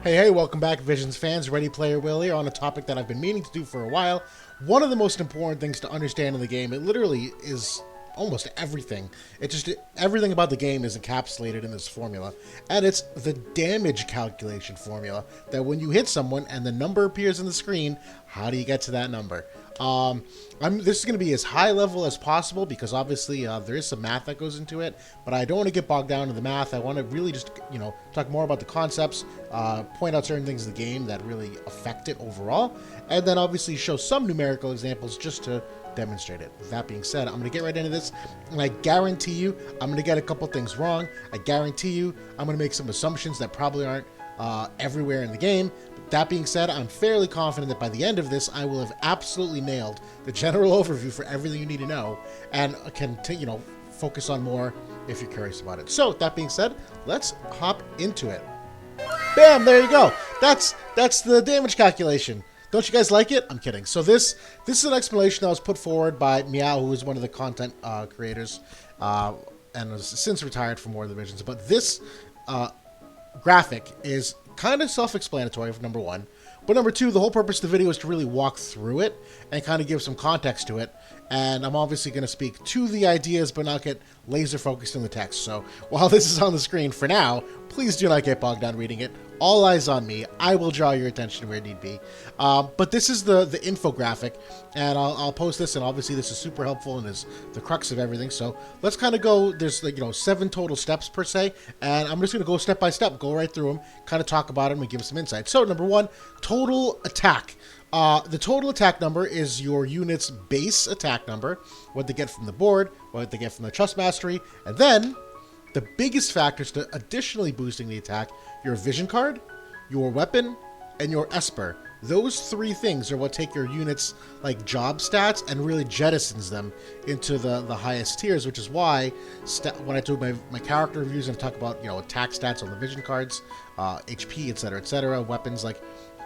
Hey, welcome back, Visions fans. Ready Player Will here on a topic that I've been meaning to do for a while. One of the most important things to understand in the game, it literally is almost everything. Everything about the game is encapsulated in this formula, and it's the damage calculation formula, that when you hit someone and the number appears on the screen, how do you get to that number? This is going to be as high level as possible because obviously there is some math that goes into it, but I don't want to get bogged down in the math. I want to really just, talk more about the concepts, point out certain things in the game that really affect it overall, and then obviously show some numerical examples just to demonstrate it. With that being said, I'm going to get right into this, and I guarantee you I'm going to get a couple things wrong. I guarantee you I'm going to make some assumptions that probably aren't everywhere in the game. But that being said, I'm fairly confident that by the end of this, I will have absolutely nailed the general overview for everything you need to know, and can focus on more if you're curious about it. So, that being said, let's hop into it. Bam! There you go. That's the damage calculation. Don't you guys like it? I'm kidding. So this is an explanation that was put forward by Meow, who is one of the content creators, and has since retired from War of the Visions. But this graphic is kind of self-explanatory, for number one. But number two, the whole purpose of the video is to really walk through it and kind of give some context to it. And I'm obviously going to speak to the ideas, but not get laser focused on the text. So while this is on the screen for now, please do not get bogged down reading it. All eyes on me. I will draw your attention where need be. But this is the infographic, and I'll post this, and obviously this is super helpful and is the crux of everything. So let's kind of go. There's 7 total steps per se, and I'm just going to go step by step, go right through them, kind of talk about them and give some insight. So number one, total attack. The total attack number is your unit's base attack number, what they get from the board, what they get from the Trust Mastery, and then the biggest factors to additionally boosting the attack: your vision card, your weapon, and your Esper. Those 3 things are what take your units' job stats and really jettisons them into the highest tiers, which is why when I do my character reviews and talk about attack stats on the vision cards, HP, etc., weapons,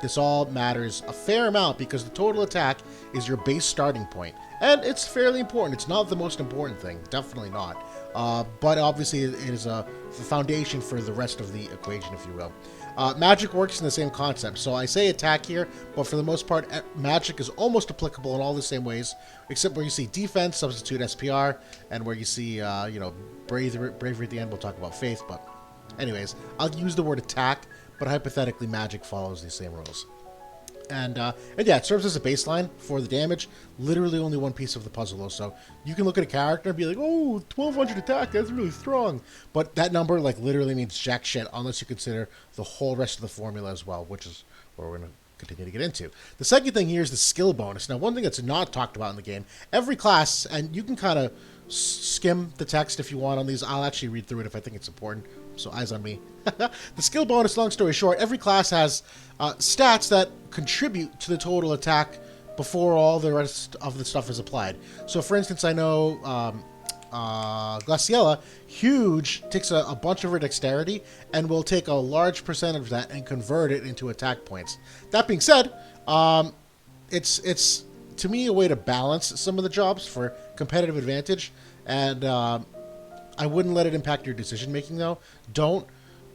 this all matters a fair amount because the total attack is your base starting point. And it's fairly important. It's not the most important thing. Definitely not. But obviously it is the foundation for the rest of the equation, if you will. Magic works in the same concept. So I say attack here, but for the most part, magic is almost applicable in all the same ways, except where you see defense, substitute SPR, and where you see, bravery at the end. We'll talk about faith, but anyways, I'll use the word attack, but hypothetically magic follows these same rules. And yeah, it serves as a baseline for the damage. Literally only one piece of the puzzle, though. So you can look at a character and be like, oh, 1200 attack, that's really strong. But that number, literally means jack shit unless you consider the whole rest of the formula as well, which is where we're going to continue to get into. The second thing here is the skill bonus. Now, one thing that's not talked about in the game, every class, and you can kind of skim the text if you want on these. I'll actually read through it if I think it's important. So eyes on me. The skill bonus, long story short, every class has stats that contribute to the total attack before all the rest of the stuff is applied. So for instance, I know Glaciella, huge, takes a bunch of her dexterity and will take a large percentage of that and convert it into attack points. That being said, it's to me a way to balance some of the jobs for competitive advantage, and I wouldn't let it impact your decision making, though. Don't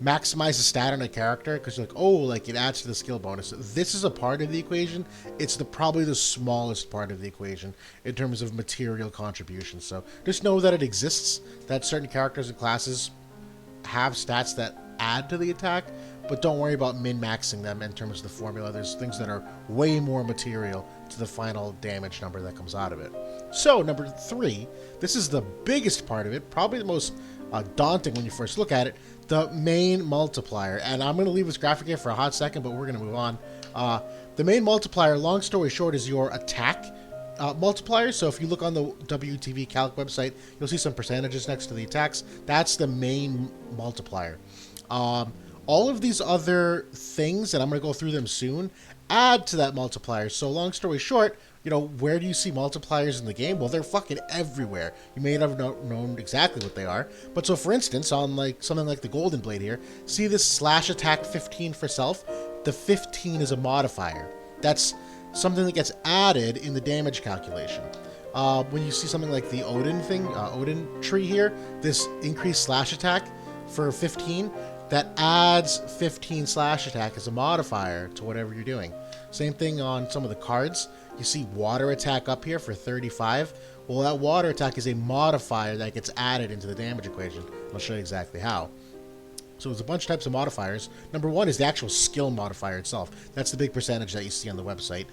maximize the stat on a character because you're it adds to the skill bonus. This is a part of the equation. It's probably the smallest part of the equation in terms of material contribution. So just know that it exists, that certain characters and classes have stats that add to the attack, but don't worry about min-maxing them in terms of the formula. There's things that are way more material to the final damage number that comes out of it. So, number 3, this is the biggest part of it, probably the most daunting when you first look at it, the main multiplier. And I'm going to leave this graphic here for a hot second, but we're going to move on. The main multiplier, long story short, is your attack multiplier. So if you look on the WOTV calc website, you'll see some percentages next to the attacks. That's the main multiplier. All of these other things, and I'm going to go through them soon, add to that multiplier. So long story short, where do you see multipliers in the game? Well, they're fucking everywhere. You may not have known exactly what they are. But so for instance, on something like the Golden Blade here, see this slash attack 15 for self? The 15 is a modifier. That's something that gets added in the damage calculation. When you see something like the Odin tree here, this increased slash attack for 15, that adds 15 slash attack as a modifier to whatever you're doing. Same thing on some of the cards. You see water attack up here for 35. Well, that water attack is a modifier that gets added into the damage equation. I'll show you exactly how. So there's a bunch of types of modifiers. Number one is the actual skill modifier itself. That's the big percentage that you see on the website.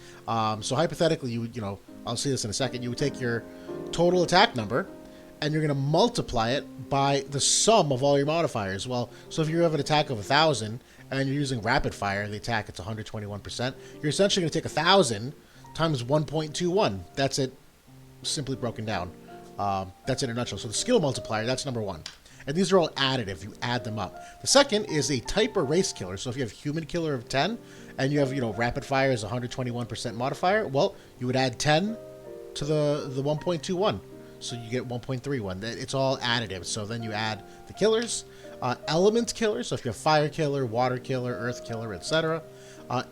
So hypothetically, you would, I'll see this in a second. You would take your total attack number, and you're going to multiply it by the sum of all your modifiers. Well, so if you have an attack of 1,000 and you're using rapid fire, the attack it's 121%. You're essentially going to take 1,000 times 1.21. That's it, simply broken down. That's in a nutshell. So the skill multiplier, that's number one. And these are all additive. You add them up. The second is a type or race killer. So if you have human killer of 10 and you have, rapid fire is 121% modifier, well, you would add 10 to the 1.21. So you get 1.31. It's all additive. So then you add the killers, element killers. So if you have fire killer, water killer, earth killer, etc.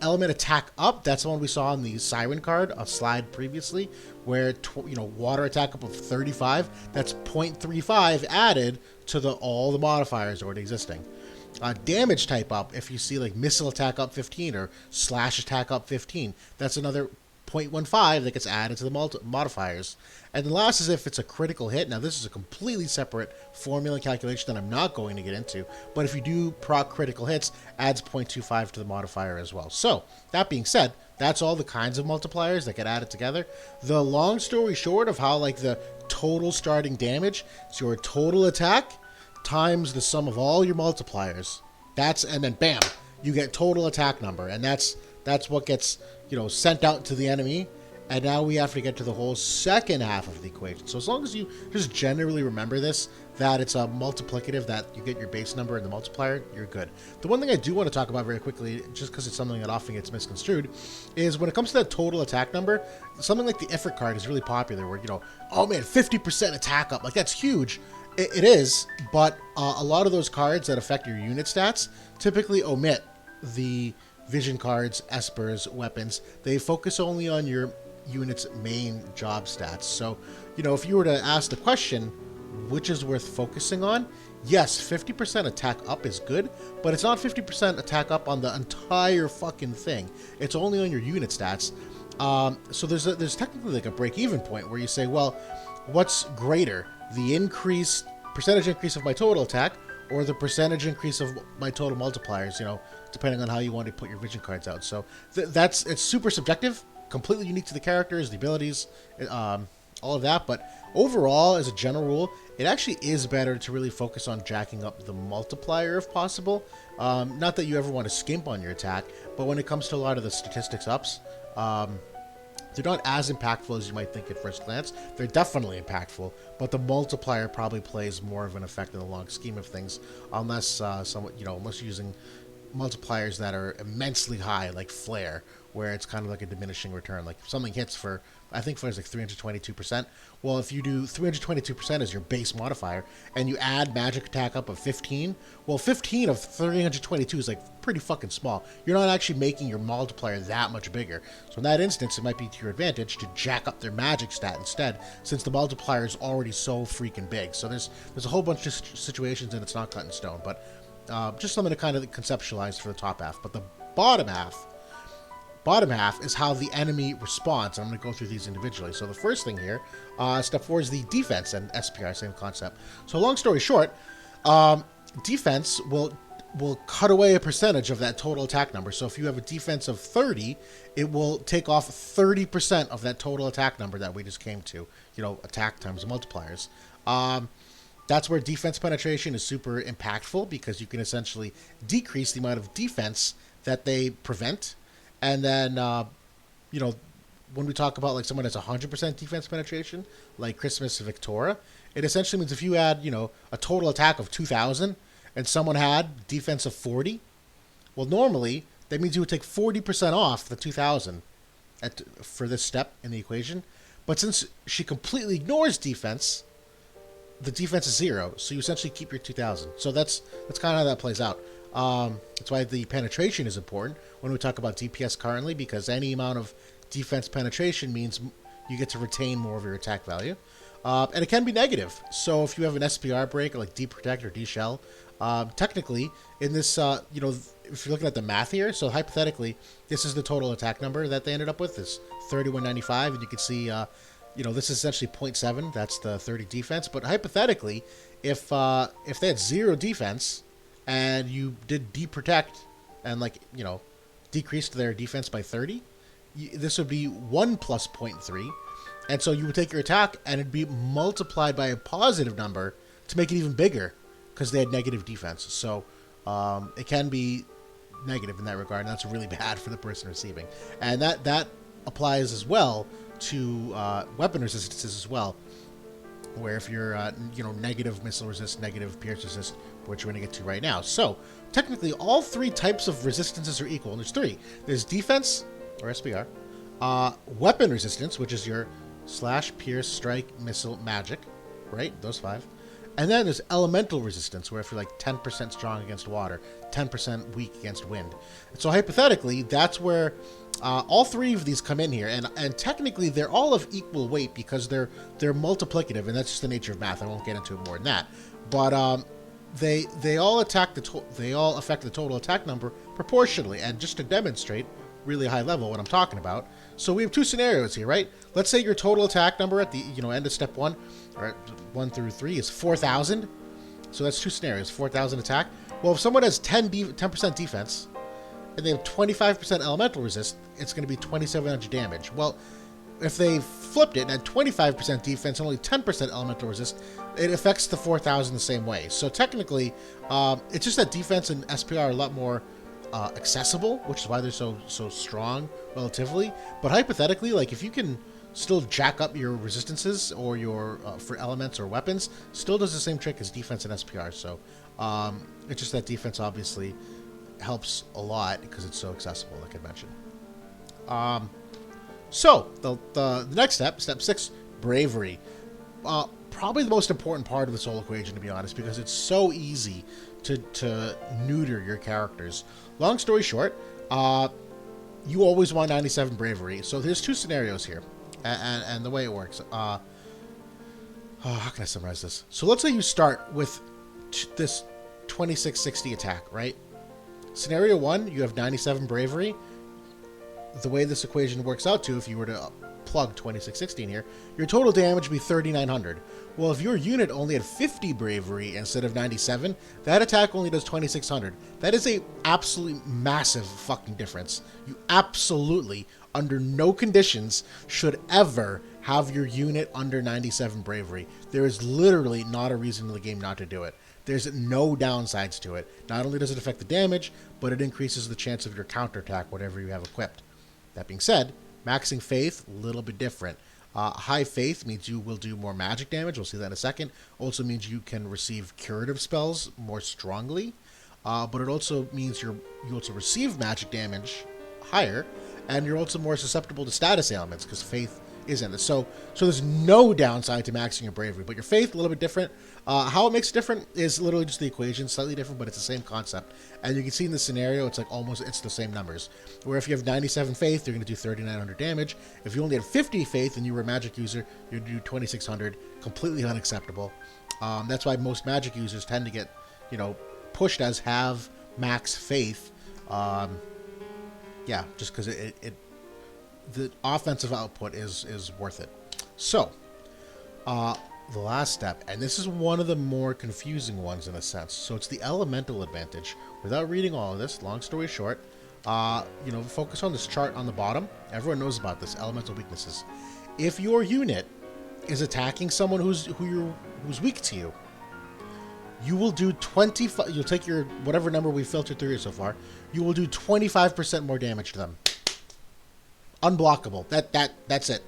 Element attack up. That's the one we saw on the siren card, a slide previously, where water attack up of 35. That's 0.35 added to all the modifiers already existing. Damage type up. If you see like missile attack up 15 or slash attack up 15, that's another 0.15 that gets added to the modifiers. And the last is if it's a critical hit. Now this is a completely separate formula calculation that I'm not going to get into, but if you do proc critical hits, adds 0.25 to the modifier as well. So that being said, that's all the kinds of multipliers that get added together. The long story short of how like the total starting damage is your total attack times the sum of all your multipliers. And then bam, you get total attack number, and that's what gets sent out to the enemy. And now we have to get to the whole second half of the equation. So as long as you just generally remember this, that it's a multiplicative, that you get your base number and the multiplier, you're good. The one thing I do want to talk about very quickly, just because it's something that often gets misconstrued, is when it comes to that total attack number, something like the Ifrit card is really popular where, oh man, 50% attack up. Like, that's huge. It is, but a lot of those cards that affect your unit stats typically omit the vision cards, espers, weapons. They focus only on your unit's main job stats. So, if you were to ask the question, which is worth focusing on? Yes, 50% attack up is good, but it's not 50% attack up on the entire fucking thing. It's only on your unit stats. So there's technically like a break-even point where you say, well, what's greater, the percentage increase of my total attack or the percentage increase of my total multipliers, depending on how you want to put your vision cards out. So it's super subjective, completely unique to the characters, the abilities, all of that. But overall, as a general rule, it actually is better to really focus on jacking up the multiplier if possible. Not that you ever want to skimp on your attack, but when it comes to a lot of the statistics ups, they're not as impactful as you might think at first glance. They're definitely impactful, but the multiplier probably plays more of an effect in the long scheme of things, unless unless you're using multipliers that are immensely high, like Flare, where it's kind of like a diminishing return. Like if something hits for, I think Flare's like 322%. Well, if you do 322% as your base modifier, and you add magic attack up of 15, well, 15 of 322 is like pretty fucking small. You're not actually making your multiplier that much bigger. So in that instance, it might be to your advantage to jack up their magic stat instead, since the multiplier is already so freaking big. So there's a whole bunch of situations, and it's not cut in stone, but just something to kind of conceptualize for the top half. But the bottom half is how the enemy responds. I'm going to go through these individually. So the first thing here, step 4 is the defense and SPR, same concept. So long story short, defense will cut away a percentage of that total attack number. So if you have a defense of 30, it will take off 30% of that total attack number that we just came to, attack times multipliers. That's where defense penetration is super impactful, because you can essentially decrease the amount of defense that they prevent. And then, when we talk about like someone that's 100% defense penetration, like Christmas Victoria, it essentially means if you add, a total attack of 2,000 and someone had defense of 40, well, normally that means you would take 40% off the 2,000 for this step in the equation. But since she completely ignores defense, the defense is 0, so you essentially keep your 2,000. So that's kind of how that plays out. That's why the penetration is important when we talk about DPS currently, because any amount of defense penetration means you get to retain more of your attack value. And it can be negative. So if you have an SPR break, like D-Protect or D-Shell, Technically, in this, if you're looking at the math here, so hypothetically, this is the total attack number that they ended up with, is 3195, and you can see, this is essentially 0.7. That's the 30 defense. But hypothetically, if they had 0 defense and you did deprotect and decreased their defense by 30, this would be 1 plus 0.3, and so you would take your attack and it'd be multiplied by a positive number to make it even bigger because they had negative defense. So it can be negative in that regard, and that's really bad for the person receiving. And that applies as well to weapon resistances as well, where if you're negative missile resist, negative pierce resist, which we're going to get to right now. So technically all 3 types of resistances are equal, and there's 3. There's defense, or SPR, weapon resistance, which is your slash, pierce, strike, missile, magic, right? Those 5. And then there's elemental resistance, where if you're 10% strong against water, 10% weak against wind. And so hypothetically, that's where all 3 of these come in here, and technically they're all of equal weight because they're multiplicative, and that's just the nature of math. I won't get into it more than that. But they all affect the total attack number proportionally, and just to demonstrate really high level what I'm talking about. So we have 2 scenarios here, right? Let's say your total attack number at the end of step 1, or 1 through 3, is 4,000. So that's 2 scenarios, 4,000 attack. Well, if someone has 10% defense and they have 25% elemental resist, it's going to be 2,700 damage. Well, if they flipped it and had 25% defense and only 10% elemental resist, it affects the 4,000 the same way. So technically, it's just that defense and SPR are a lot more accessible, which is why they're so strong relatively. But hypothetically, if you can still jack up your resistances or your for elements or weapons, still does the same trick as defense and SPR. So it's just that defense obviously helps a lot because it's so accessible, like I mentioned. So the next step 6, bravery. Probably the most important part of this whole equation, to be honest, because it's so easy to neuter your characters. Long story short, you always want 97 bravery. So there's 2 scenarios here, and the way it works. How can I summarize this? So let's say you start with this 2660 attack, right? Scenario 1, you have 97 bravery. The way this equation works out to, if you were to plug 2660 in here, your total damage would be 3,900. Well, if your unit only had 50 bravery instead of 97, that attack only does 2,600. That is a absolutely massive fucking difference. You absolutely, under no conditions, should ever have your unit under 97 bravery. There is literally not a reason in the game not to do it. There's no downsides to it. Not only does it affect the damage, but it increases the chance of your counterattack, whatever you have equipped. That being said, maxing faith, a little bit different. High faith means you will do more magic damage. We'll see that in a second. Also means you can receive curative spells more strongly. But it also means you also receive magic damage higher, and you're also more susceptible to status ailments because faith is in this. So there's no downside to maxing your bravery, but your faith a little bit different. How it makes it different is literally just the equation, slightly different, but it's the same concept. And you can see in this scenario, it's it's the same numbers. Where if you have 97 faith, you're going to do 3,900 damage. If you only had 50 faith and you were a magic user, you'd do 2,600. Completely unacceptable. That's why most magic users tend to get, pushed as have max faith. Yeah, just because the offensive output is worth it. So, the last step, and this is one of the more confusing ones in a sense. So it's the elemental advantage. Without reading all of this, long story short, focus on this chart on the bottom. Everyone knows about this, elemental weaknesses. If your unit is attacking someone who's weak to you, you will do 25. You'll take your whatever number we filtered through here so far. You will do 25% more damage to them. Unblockable. That's it.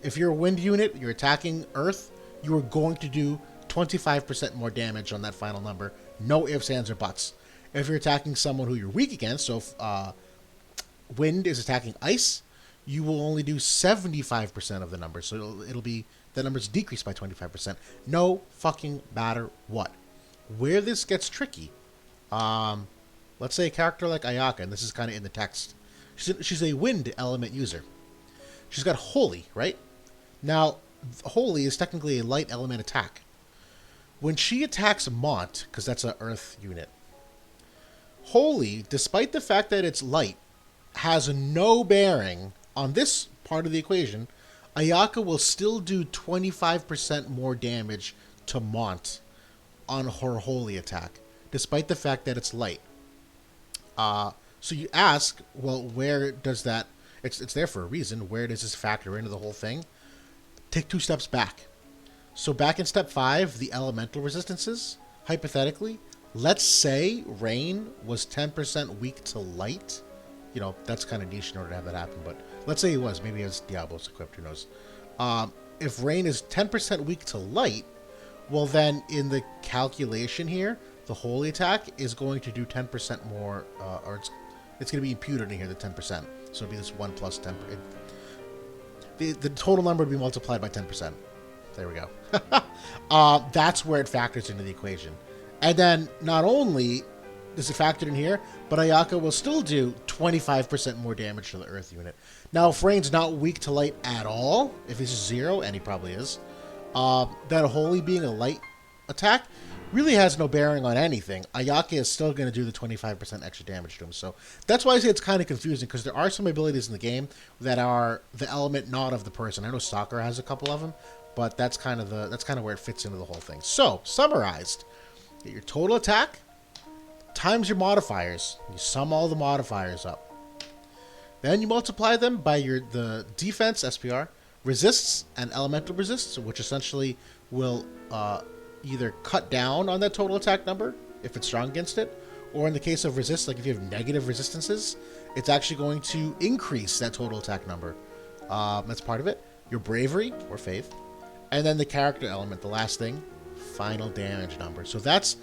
If you're a wind unit, you're attacking Earth, you are going to do 25% more damage on that final number. No ifs, ands, or buts. If you're attacking someone who you're weak against, so if wind is attacking ice, you will only do 75% of the number. So it'll be the numbers decreased by 25%. No fucking matter what. Where this gets tricky, let's say a character like Ayaka, and this is kind of in the text. She's a wind element user. She's got Holy, right? Now, Holy is technically a light element attack. When she attacks Mont, because that's an Earth unit, Holy, despite the fact that it's light, has no bearing on this part of the equation. Ayaka will still do 25% more damage to Mont on her Holy attack, despite the fact that it's light. So you ask, well, where does that... It's there for a reason. Where does this factor into the whole thing? Take 2 steps back. So back in step 5, the elemental resistances, hypothetically, let's say rain was 10% weak to light. You know, that's kind of niche in order to have that happen, but let's say it was. Maybe it's Diablo's equipped, who knows. If rain is 10% weak to light, well then in the calculation here, the Holy attack is going to do 10% more, or it's going to be imputed in here, the 10%. So it'll be this 1 plus 10. The total number would be multiplied by 10%. There we go. That's where it factors into the equation. And then not only is it factored in here, but Ayaka will still do 25% more damage to the Earth unit. Now, if Rain's not weak to light at all, if he's 0, and he probably is, that Holy being a light attack really has no bearing on anything. Ayaka is still going to do the 25% extra damage to him. So that's why I say it's kind of confusing, because there are some abilities in the game that are the element not of the person. I know Soccer has a couple of them, but that's kind of where it fits into the whole thing. So, summarized, get your total attack times your modifiers. You sum all the modifiers up. Then you multiply them by the defense, SPR, resists, and elemental resists, which essentially will either cut down on that total attack number if it's strong against it, or in the case of resist, like if you have negative resistances, it's actually going to increase that total attack number. That's part of it. Your bravery, or faith, and then the character element, the last thing, final damage number. So that's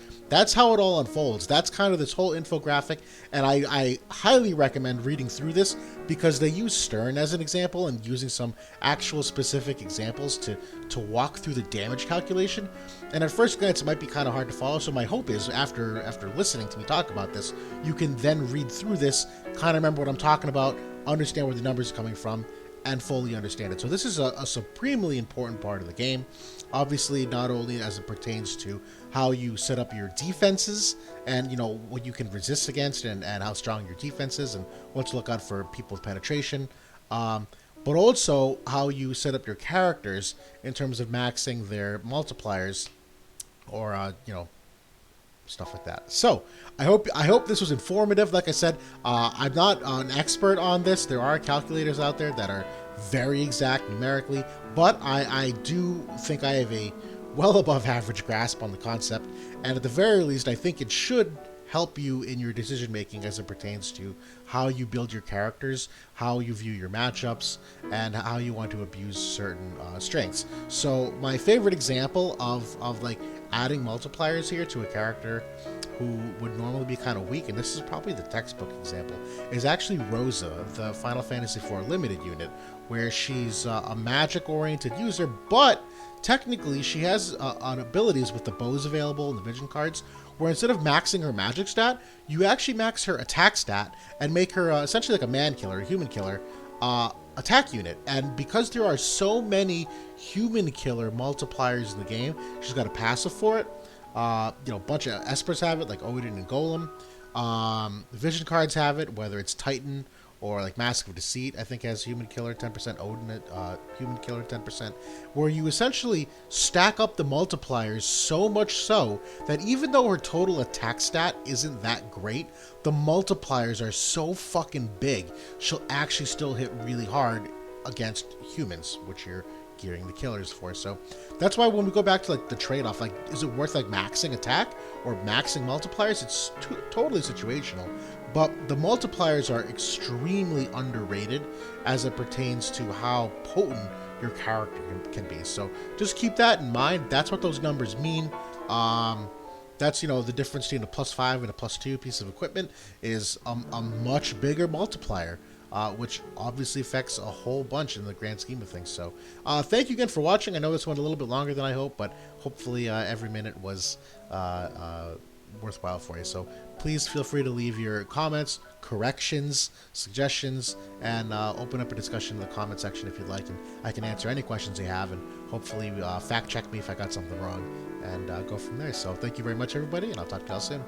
how it all unfolds. That's kind of this whole infographic, and I highly recommend reading through this, because they use Stern as an example and using some actual specific examples to walk through the damage calculation. And at first glance, it might be kind of hard to follow. So my hope is after listening to me talk about this, you can then read through this, kind of remember what I'm talking about, understand where the numbers are coming from, and fully understand it. So this is a supremely important part of the game. Obviously, not only as it pertains to how you set up your defenses and, you know, what you can resist against and how strong your defense is and what to look out for people with penetration, but also how you set up your characters in terms of maxing their multipliers or, you know, stuff like that. So I hope this was informative. Like I said, I'm not an expert on this. There are calculators out there that are very exact numerically, but I do think I have a well above average grasp on the concept, and at the very least I think it should help you in your decision making as it pertains to how you build your characters, how you view your matchups, and how you want to abuse certain strengths. So my favorite example of like adding multipliers here to a character who would normally be kind of weak, and this is probably the textbook example, is actually Rosa, the Final Fantasy IV Limited unit, where she's a magic-oriented user, but technically she has abilities with the bows available and the vision cards, where instead of maxing her magic stat, you actually max her attack stat and make her essentially like a man killer, a human killer, attack unit. And because there are so many human killer multipliers in the game, she's got a passive for it. You know, a bunch of Espers have it, like Odin and Golem. The vision cards have it, whether it's Titan or like Mask of Deceit, I think has human killer 10%, Odin human killer 10%, where you essentially stack up the multipliers so much so that even though her total attack stat isn't that great, the multipliers are so fucking big, she'll actually still hit really hard against humans, which you're gearing the killers for. So that's why when we go back to like the trade-off, like is it worth like maxing attack or maxing multipliers? It's totally situational, but the multipliers are extremely underrated as it pertains to how potent your character can be. So just keep that in mind. That's what those numbers mean. That's, you know, the difference between a +5 and a +2 piece of equipment is a much bigger multiplier, which obviously affects a whole bunch in the grand scheme of things. So thank you again for watching. I know this went a little bit longer than I hoped, but hopefully every minute was worthwhile for you. So please feel free to leave your comments, corrections, suggestions, and open up a discussion in the comment section if you'd like, and I can answer any questions you have, and hopefully fact check me if I got something wrong, and go from there. So thank you very much, everybody, and I'll talk to y'all soon.